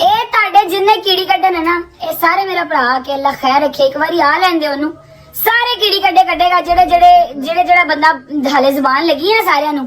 ਇਹ ਤੁਹਾਡੇ ਜਿੰਨੇ ਕੀੜੀ ਕੱਢਣ ਹੈ ਨਾ, ਇਹ ਸਾਰੇ ਮੇਰਾ ਭਰਾ ਕੇ ਅੱਲਾ ਖੈਰ ਰੱਖੇ, ਇੱਕ ਵਾਰੀ ਆ ਲੈਂਦੇ ਉਹਨੂੰ। ਸਾਰੇ ਕੀੜੀ ਕੱਢੇਗਾ, ਜਿਹੜਾ ਬੰਦਾ ਹਾਲੇ ਜ਼ੁਬਾਨ ਲੱਗੀ ਹੈ ਨਾ ਸਾਰਿਆਂ ਨੂੰ,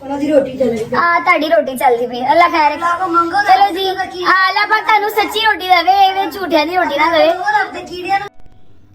ਤੁਹਾਡੀ ਰੋਟੀ ਚੱਲਦੀ ਪਈ, ਅੱਲਾ ਖੈਰ ਰੱਖੇ। ਚਲੋ ਜੀ, ਅੱਲਾ ਪਾਕ ਤੁਹਾਨੂੰ ਸੱਚੀ ਰੋਟੀ ਦੇਵੇ, ਇਹ ਝੂਠਿਆਂ ਦੀ ਰੋਟੀ ਨਾ ਦੇਵੇ।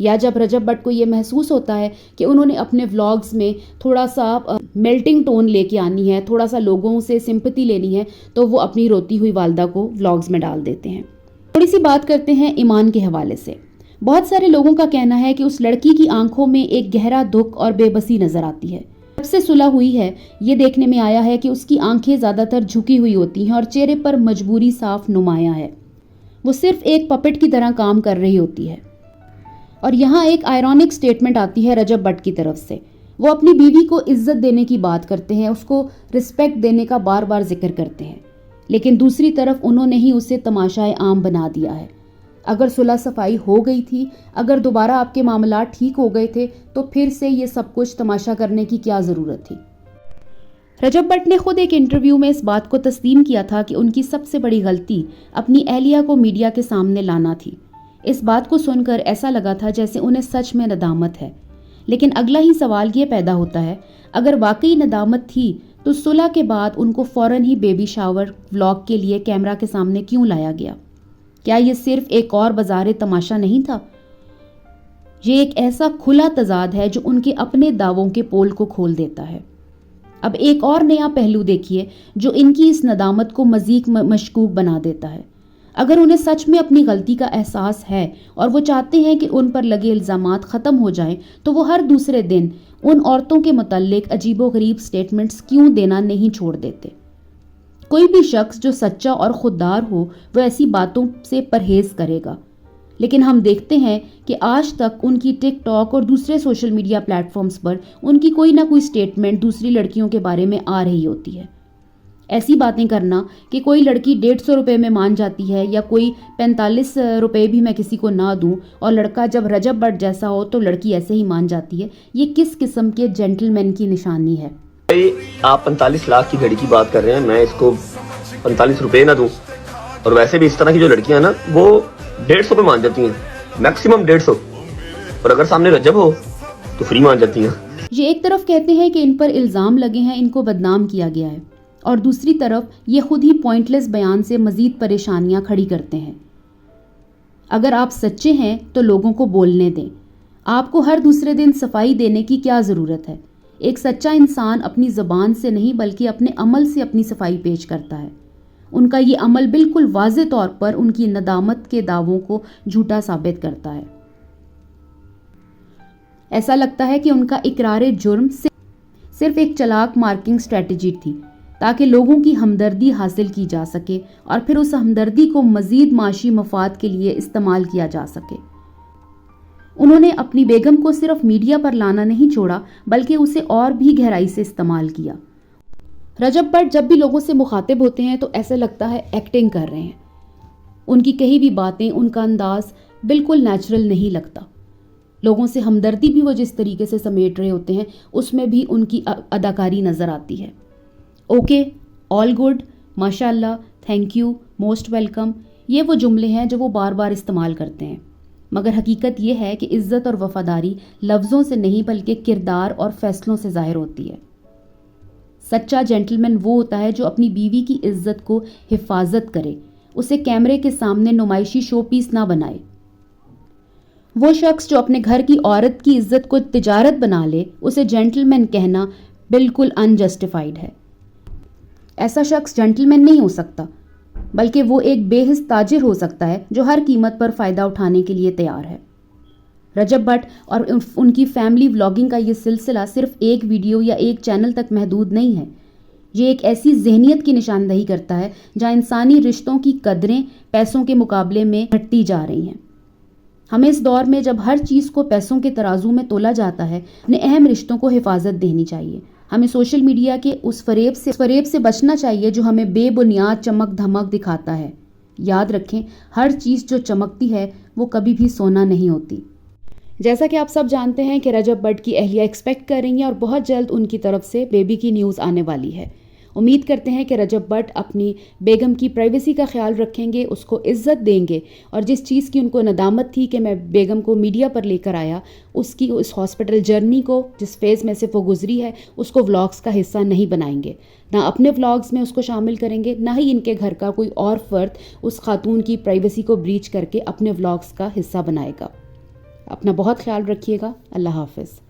یا جب رجب بٹ کو یہ محسوس ہوتا ہے کہ انہوں نے اپنے ولاگز میں تھوڑا سا میلٹنگ ٹون لے کے آنی ہے، تھوڑا سا لوگوں سے سمپتی لینی ہے، تو وہ اپنی روتی ہوئی والدہ کو ولاگز میں ڈال دیتے ہیں۔ تھوڑی سی بات کرتے ہیں ایمان کے حوالے سے۔ بہت سارے لوگوں کا کہنا ہے کہ اس لڑکی کی آنکھوں میں ایک گہرا دکھ اور بے بسی نظر آتی ہے۔ جب سے صلح ہوئی ہے یہ دیکھنے میں آیا ہے کہ اس کی آنکھیں زیادہ تر جھکی ہوئی ہوتی ہیں اور چہرے پر مجبوری صاف نمایاں ہے۔ وہ صرف ایک پپٹ کی طرح کام کر رہی ہوتی ہے۔ اور یہاں ایک آئرونک سٹیٹمنٹ آتی ہے رجب بٹ کی طرف سے۔ وہ اپنی بیوی کو عزت دینے کی بات کرتے ہیں، اس کو رسپیکٹ دینے کا بار بار ذکر کرتے ہیں، لیکن دوسری طرف انہوں نے ہی اسے تماشائے عام بنا دیا ہے۔ اگر صلح صفائی ہو گئی تھی، اگر دوبارہ آپ کے معاملات ٹھیک ہو گئے تھے، تو پھر سے یہ سب کچھ تماشا کرنے کی کیا ضرورت تھی؟ رجب بٹ نے خود ایک انٹرویو میں اس بات کو تسلیم کیا تھا کہ ان کی سب سے بڑی غلطی اپنی اہلیہ کو میڈیا کے سامنے لانا تھی۔ اس بات کو سن کر ایسا لگا تھا جیسے انہیں سچ میں ندامت ہے، لیکن اگلا ہی سوال یہ پیدا ہوتا ہے، اگر واقعی ندامت تھی تو صلح کے بعد ان کو فوراً ہی بیبی شاور ولاگ کے لیے کیمرہ کے سامنے کیوں لایا گیا؟ کیا یہ صرف ایک اور بازار تماشا نہیں تھا؟ یہ ایک ایسا کھلا تضاد ہے جو ان کے اپنے دعووں کے پول کو کھول دیتا ہے۔ اب ایک اور نیا پہلو دیکھیے جو ان کی اس ندامت کو مزید مشکوک بنا دیتا ہے۔ اگر انہیں سچ میں اپنی غلطی کا احساس ہے اور وہ چاہتے ہیں کہ ان پر لگے الزامات ختم ہو جائیں، تو وہ ہر دوسرے دن ان عورتوں کے متعلق عجیب و غریب سٹیٹمنٹس کیوں دینا نہیں چھوڑ دیتے؟ کوئی بھی شخص جو سچا اور خوددار ہو وہ ایسی باتوں سے پرہیز کرے گا، لیکن ہم دیکھتے ہیں کہ آج تک ان کی ٹک ٹاک اور دوسرے سوشل میڈیا پلیٹ فارمز پر ان کی کوئی نہ کوئی سٹیٹمنٹ دوسری لڑکیوں کے بارے میں آ رہی ہوتی ہے۔ ایسی باتیں کرنا کہ کوئی لڑکی 150 روپے میں مان جاتی ہے یا کوئی 45 روپے بھی میں کسی کو نہ دوں، اور لڑکا جب رجب بٹ جیسا ہو تو لڑکی ایسے ہی مان جاتی ہے، یہ کس قسم کے جینٹل مین کی نشانی ہے؟ آپ 45 لاکھ کی گھڑی کی بات کر رہے ہیں، میں اس کو 45 روپے نہ دوں، اور ویسے بھی اس طرح کی جو لڑکیاں نا وہ 150 پہ مان جاتی ہیں، میکسیمم 150، اور اگر سامنے رجب ہو تو فری مان جاتی ہیں۔ یہ ایک طرف کہتے ہیں کہ ان پر الزام لگے ہیں، ان کو بدنام کیا گیا ہے، اور دوسری طرف یہ خود ہی پوائنٹلیس بیان سے مزید پریشانیاں کھڑی کرتے ہیں۔ اگر آپ سچے ہیں تو لوگوں کو بولنے دیں، آپ کو ہر دوسرے دن صفائی دینے کی کیا ضرورت ہے؟ ایک سچا انسان اپنی زبان سے نہیں بلکہ اپنے عمل سے اپنی صفائی پیش کرتا ہے۔ ان کا یہ عمل بالکل واضح طور پر ان کی ندامت کے دعووں کو جھوٹا ثابت کرتا ہے۔ ایسا لگتا ہے کہ ان کا اقرار جرم صرف ایک چلاک مارکیٹنگ اسٹریٹجی تھی تاکہ لوگوں کی ہمدردی حاصل کی جا سکے اور پھر اس ہمدردی کو مزید معاشی مفاد کے لیے استعمال کیا جا سکے۔ انہوں نے اپنی بیگم کو صرف میڈیا پر لانا نہیں چھوڑا بلکہ اسے اور بھی گہرائی سے استعمال کیا۔ رجب بٹ جب بھی لوگوں سے مخاطب ہوتے ہیں تو ایسا لگتا ہے ایکٹنگ کر رہے ہیں۔ ان کی کہی بھی باتیں، ان کا انداز بالکل نیچرل نہیں لگتا۔ لوگوں سے ہمدردی بھی وہ جس طریقے سے سمیٹ رہے ہوتے ہیں اس میں بھی ان کی اداکاری نظر آتی ہے۔ اوکے، آل گڈ، ماشاء اللہ، تھینک یو، موسٹ ویلکم، یہ وہ جملے ہیں جو وہ بار بار استعمال کرتے ہیں، مگر حقیقت یہ ہے کہ عزت اور وفاداری لفظوں سے نہیں بلکہ کردار اور فیصلوں سے ظاہر ہوتی ہے۔ سچا جینٹلمین وہ ہوتا ہے جو اپنی بیوی کی عزت کو حفاظت کرے، اسے کیمرے کے سامنے نمائشی شو پیس نہ بنائے۔ وہ شخص جو اپنے گھر کی عورت کی عزت کو تجارت بنا لے، اسے جینٹلمین کہنا بالکل انجسٹیفائڈ ہے۔ ایسا شخص جینٹلمین نہیں ہو سکتا، بلکہ وہ ایک بے حس تاجر ہو سکتا ہے جو ہر قیمت پر فائدہ اٹھانے کے لیے تیار ہے۔ رجب بٹ اور ان کی فیملی ولاگنگ کا یہ سلسلہ صرف ایک ویڈیو یا ایک چینل تک محدود نہیں ہے، یہ ایک ایسی ذہنیت کی نشاندہی کرتا ہے جہاں انسانی رشتوں کی قدریں پیسوں کے مقابلے میں گھٹتی جا رہی ہیں۔ ہمیں اس دور میں جب ہر چیز کو پیسوں کے ترازو میں تولا جاتا ہے، اپنے اہم رشتوں کو حفاظت دینی چاہیے۔ ہمیں سوشل میڈیا کے اس فریب سے بچنا چاہیے جو ہمیں بے بنیاد چمک دھمک دکھاتا ہے۔ یاد رکھیں، ہر چیز جو چمکتی ہے وہ کبھی بھی سونا نہیں ہوتی۔ جیسا کہ آپ سب جانتے ہیں کہ رجب بٹ کی اہلیہ ایکسپیکٹ کر رہی ہیں اور بہت جلد ان کی طرف سے بیبی کی نیوز آنے والی ہے۔ امید کرتے ہیں کہ رجب بٹ اپنی بیگم کی پرائیویسی کا خیال رکھیں گے، اس کو عزت دیں گے، اور جس چیز کی ان کو ندامت تھی کہ میں بیگم کو میڈیا پر لے کر آیا، اس ہاسپٹل جرنی کو جس فیز میں سے وہ گزری ہے اس کو ولاگز کا حصہ نہیں بنائیں گے، نہ اپنے ولاگز میں اس کو شامل کریں گے، نہ ہی ان کے گھر کا کوئی اور فرد اس خاتون کی پرائیویسی کو بریچ کر کے اپنے ولاگز کا حصہ بنائے گا۔ اپنا بہت خیال رکھیے گا. اللہ حافظ.